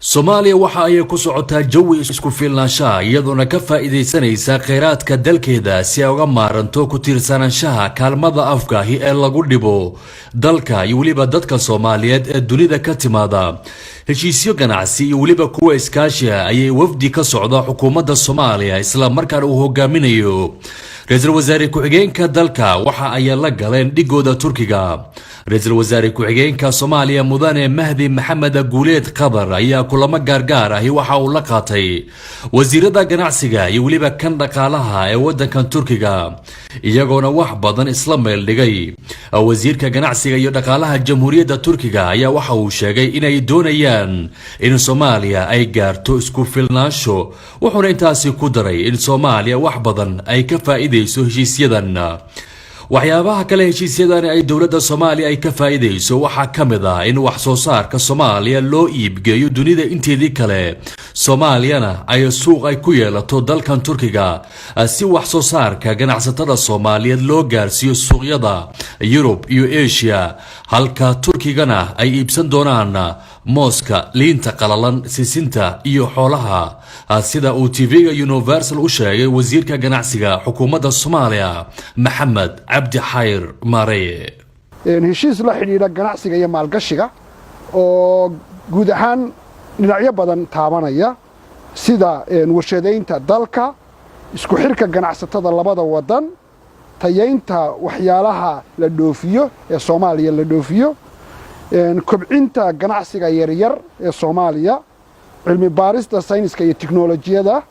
Soomaaliya waxa ay ku socotaa jawi isku filnaanshaha iyadoona ka faa'iideysanaysa kheyraadka dalkeeda si ay uga maaranto ku tiirsanaanshaha kaalmada afkaahi ee lagu dhibo dalka iyo waliba dadka Soomaaliyeed ee dunida ka timaada heshiisyo ganacsi iyo waliba kuwa iskaashi ayay wafdi ka socda xukuumadda Soomaaliya isla markaana uu hogaaminayo Ra'iisul Wasaare ku-xigeenka dalka waxa ay la galeen dhigooda Turkiga Ra'iisul Wasaare ku-xigeenka Soomaaliya Mudane Mahdi Maxamed Guuleed Qabar ayaa kulamo gaargaar ah waxa uu la qaatay wasiirada ganacsiga iyo waliba kan dhaqaalaha ee wadankan Turkiga iyagoona wax badan isla meel dhigay wasiirka ganacsiga iyo dhaqaalaha Jamhuuriyadda Turkiga ayaa waxa uu sheegay inay doonayaan in Soomaaliya ay gaarto isku filnaansho wuxuuna intaasi ku daray in Soomaaliya wax badan ay ka faa'iideyso heshiisyadan waxyaabaha kale heshiisyadan ay dawladda Soomaaliya ay ka faa'iideyso waxa kamid ah in wax soo saarka Soomaaliya loo iibgeeyo dunida inteedii kale Soomaaliyana ay suuq ay ku yeelato dalkan Turkiga si wax soo saarka ganacsatada Soomaaliyeed loo gaarsiiyo suuqyada Yurub iyo Asia halka Turkigana ay iibsan doonaan mooska liinta qalalan sisinta iyo xoolaha sida uu TV-ga Universal u sheegay wasiirka ganacsiga xukuumadda Soomaaliya Maxamed Cabdi Xayr Maareye heshiis la xiriira ganacsiga iyo maalgashiga oo guud ahaan dhinacyo badan taabanaya sida warshadaynta dalka isku xirka ganacsatada labada wadan tayeynta waxyaalaha la dhoofiyo ee Soomaaliya la dhoofiyo kobcinta ganacsiga yaryar ee Soomaaliya cilmi baarista sayniska iyo tiknoolajiyada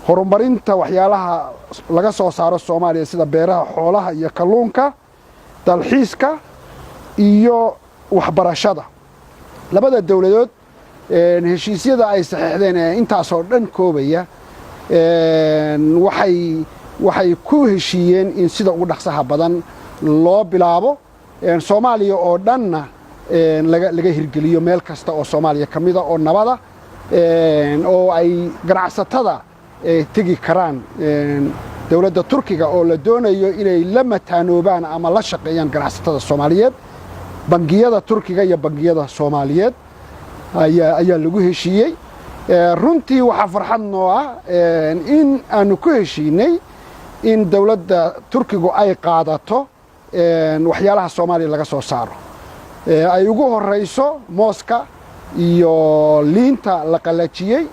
horumarinta waxyaalaha laga soo saaro Soomaaliya sida beeraha xoolaha iyo kalluunka dalxiiska iyo waxbarashada labada dawladood heshiisyada ay saxiixdeen intaas oo dhan koobaya waxay ku heshiiyeen in sida ugu dhaqsaha badan loo bilaabo Soomaaliya oo dhanna laga hirgeliyo meel kasta oo Soomaaliya kamida oo nabada oo ay ganacsatada tagi karaan dawladda Turkiga oo la doonayo inay la mataanoobaan ama la shaqeeyaan ganacsatada Soomaaliyeed bangiyada Turkiga iyo bangiyada Soomaaliyeed ayaa lagu heshiiyey runtii waxa farxad noo ah in aanu ku heshiinay in dawladda Turkigu ay qaadato waxyaalaha Soomaaliya laga soo saaro ay ugu horeyso mooska iyo liinta la qalajiyay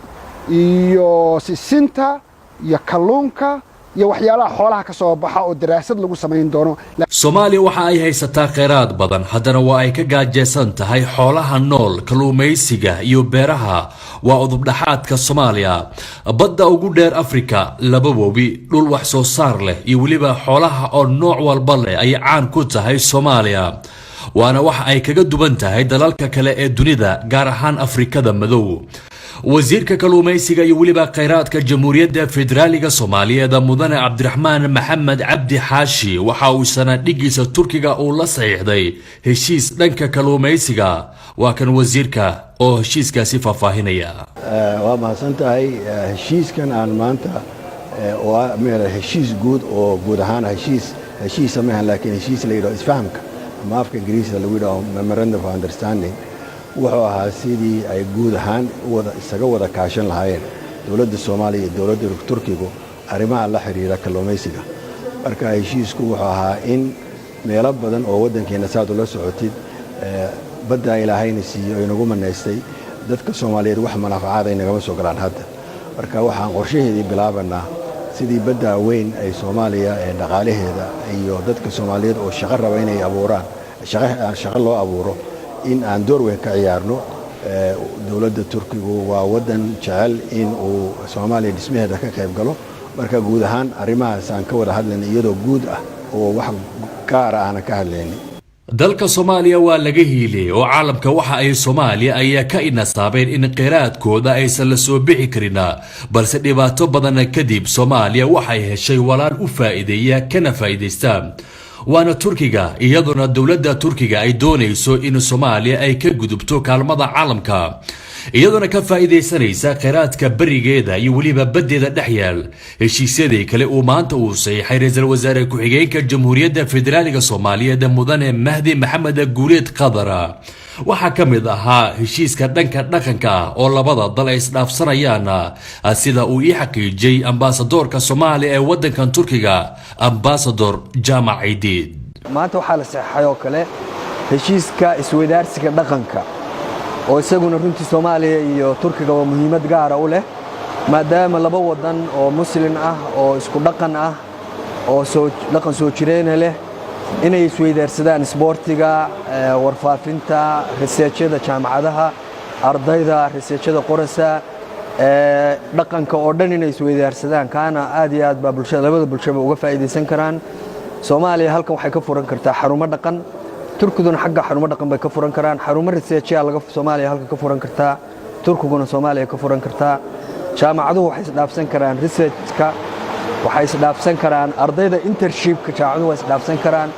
iyo sisinta iyo kalluunka iyo waxyaalaha xoolaha ka soo baxa oo daraasad lagu sameyn doono Soomaaliya waxa ay haysataa kheyraad badan haddana waa ay ka gaajeysan tahay xoolaha nool kalluumaysiga iyo beeraha waa udub dhaxaadka Soomaaliya badda ugu dheer Afrika laba wabi dhul wax soo saar leh iyo waliba xoolaha oo nooc walba leh ay caan ku tahay Soomaaliya waana waxa ay kaga duwan tahay dalalka kale ee dunida gaar ahaan Afrikada madow wasiirka kalluumaysiga iyo waliba kheyraadka Jamhuuriyadda Federaaliga Soomaaliyeed Mudane Cabdiraxmaan Maxamed Cabdi Xaashi waxa uu sanadhigiisa Turkiga uu la saxiixday heshiis dhanka kalluumaysiga waa kan wasiirka oo heshiiskaasi faahfaahinaya waa mahadsantahay heshiiskan aan maanta oo meelo heshiis guud oo guud ahaan heshiis sameeyaan laakiin heshiis la yiraahdo isfahamka ama afka Ingiriisiga lagu yiraahdo Memorandum of Understanding wuxuu ahaa sidii ay guud ahaan isaga wada kaashan lahaayeen dawladda Soomaaliya iyo dawladda Turkiga arrimaha la xiriira kalluumaysiga marka heshiisku wuxuu ahaa in meelo badan oo wadankeena saad ula socotid badda Ilaahayna siiyo inagu manaystay dadka Soomaaliyeed wax manaafacaad ay naga soo galaan hadda marka waxaan qorshaheedii bilaabanaa sidii badda weyn ay Soomaaliya ee dhaqaalaheeda iyo dadka Soomaaliyeed oo shaqo raba inay abuuraan shaqo loo abuuro in aan door weyn ka ciyaarno dawladda Turkiga waa wadan jecel in uu Soomaaliya dhismaheeda ka qayb galo marka guud ahaan arrimahaas aan ka wada hadlaynay iyadoo guud ah oo wax gaar ah aan ka hadlaynay dalka Soomaaliya waa laga hiilay oo caalamka waxa ay Soomaaliya ayaa ka inasaabeen in qeyraadkooda aysan la soo bixi karin balse dhibaato badan kadib Soomaaliya waxay heshay walaal u faa'iideeya kana faa'iideystaan waana Turkiga iyaduna dawladda Turkiga ay doonayso in Soomaaliya ay ka gudubto kaalmada caalamka iyaduna ka faa'iideysanaysa kheyraadka barigeeda iyo waliba badeeda dhexyaal heshiisyadii kale uu maanta uu saxiixay ra'iisul wasaare ku-xigeenka jamhuuriyadda federaaliga Soomaaliyeed mudane Mahdi Maxamed Guuleed Qadara waxaa ka mid ahaa heshiiska dhanka dhaqanka oo labada dal ay isdhaafsanayaan sida uu ii xaqiijiyay ambaasadorka Soomaaliya ee wadankan Turkiga ambaasador Jaamac Ciidiid maanta waxaa la saxay oo kale heshiiska isweydaarsiga dhaqanka oo isaguna runtii Soomaaliya iyo Turkiga waa muhiimad gaar ah u leh maadaama laba wadan oo muslim ah oo isku dhaqan ah oo dhaqan soo jireen leh inay isweydaarsadaan isboortiga warfaafinta researchada jaamacadaha ardayda researchada qorasa dhaqanka oo dhan inay isweydaarsadaan kaana aad iyo aad baa bulshada labada bulshaba uga faa'iideysan karaan Soomaaliya halkan waxay ka furan kartaa xarumo dhaqan Turkiguna xagga xarumo dhaqan bay ka furan karaan xarumo research laga Soomaaliya halkan ka furan kartaa Turkiguna Soomaaliya ka furan kartaa jaamacaduhu waxay isdhaafsan karaan researchka waxay isdhaafsan karaan ardayda internshipka jaamacaduhu waxay isdhaafsan karaan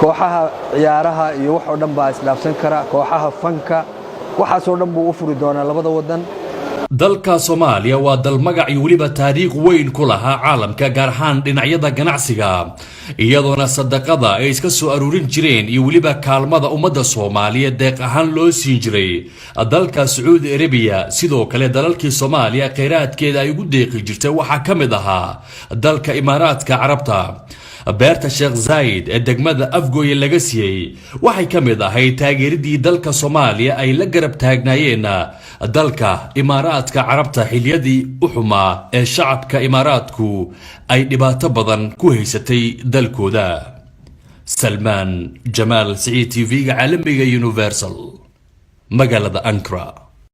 kooxaha ciyaaraha iyo wax oo dhan baa isdhaafsan kara kooxaha fanka waxaas oo dhan buu u furi doonaa labada wadan dalka Soomaaliya waa dal magac iyo waliba taariikh weyn ku lahaa caalamka gaar ahaan dhinacyada ganacsiga iyadoona sadaqada ay iska soo aruurin jireen iyo waliba kaalmada ummadda Soomaaliyeed deeq ahaan loo siin jiray dalka Saudi Arabia sidoo kale dalalkii Soomaaliya kheyraadkeeda ay ugu deeqi jirtay waxa ka mid ahaa dalka Imaaraadka Carabta beerta Sheikh Zayed ee degmada Afgooye laga siiyay waxay ka mid ahayd taageeridii dalka Soomaaliya ay la garab taagnaayeen dalka Imaaraadka Carabta xiliyadii u xumaa ee shacabka Imaaraadku ay dhibaato badan ku haysatay dalkooda Salman Jamal Saeed TV caalamiga Universal magaalada Ankara